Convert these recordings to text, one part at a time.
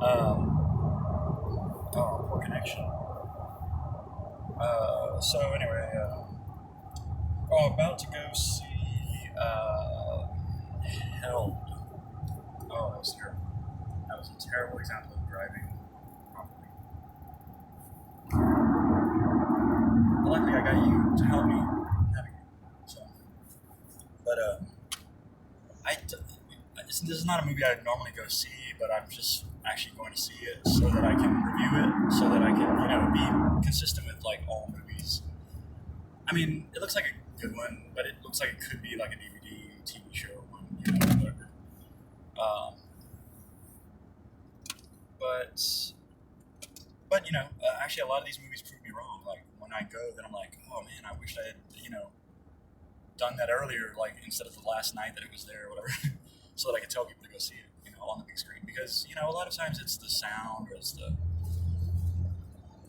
Oh, poor connection. So anyway, about to go see Held. Oh, that was terrible. That was a terrible example of driving properly. But luckily, I got you to help me navigate. So, but this is not a movie I'd normally go see, but I'm just actually going to see it so that I can review it, so that I can, be consistent with like all movies. I mean, it looks like a good one, but it looks like it could be like a DVD, TV show one, whatever. But actually, a lot of these movies prove me wrong. Like when I go, then I'm like, oh man, I wish I had, done that earlier, like instead of the last night that it was there or whatever, so that I could tell people to go see it, on the big screen. Because a lot of times it's the sound or it's the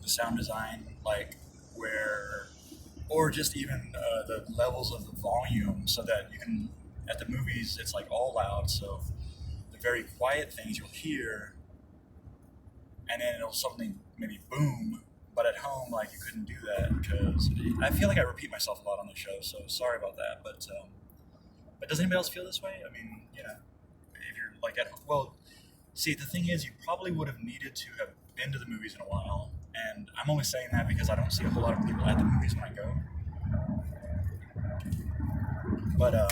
sound design, like where, or just even the levels of the volume, so that you can at the movies it's like all loud, so the very quiet things you'll hear, and then it'll suddenly maybe boom. But at home, like you couldn't do that because I feel like I repeat myself a lot on the show. So sorry about that. But does anybody else feel this way? I mean, if you're like at home, well, see, the thing is, you probably would have needed to have been to the movies in a while, and I'm only saying that because I don't see a whole lot of people at the movies when I go. But I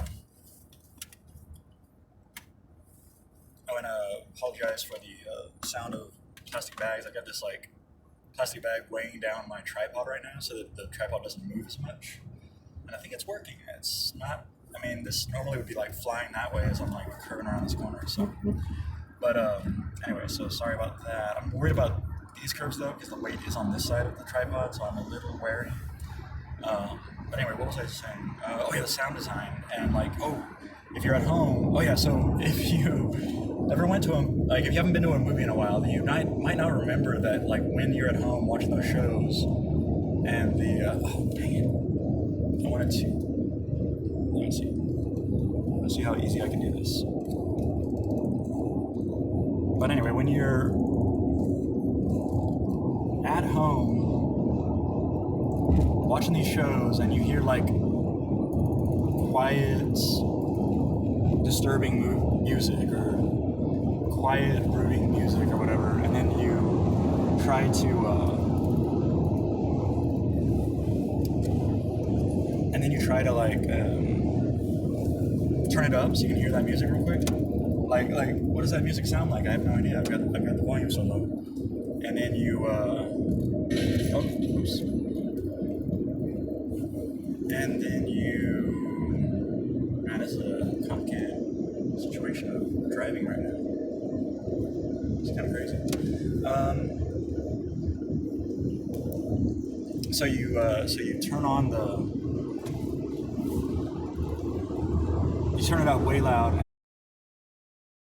want to apologize for the sound of plastic bags. I got this like plastic bag weighing down my tripod right now so that the tripod doesn't move as much, and I think it's working. It's not, I mean, this normally would be like flying that way as I'm like curving around this corner, so but anyway, so sorry about that. I'm worried about these curves though because the weight is on this side of the tripod, so I'm a little wary. But anyway, what was I saying? The sound design, and like, if you're at home, so if you ever went to if you haven't been to a movie in a while, then you might not remember that, like, when you're at home watching those shows, and dang it, let's see how easy I can do this. But anyway, when you're at home watching these shows and you hear like quiet, disturbing music or quiet, brooding music or whatever, and then you try to like turn it up so you can hear that music real quick. Like what does that music sound like? I have no idea. I've got the volume so low. And then you oops. And then man, this is a complicated situation of driving right now. It's kind of crazy. So you turn on you turn it up way loud.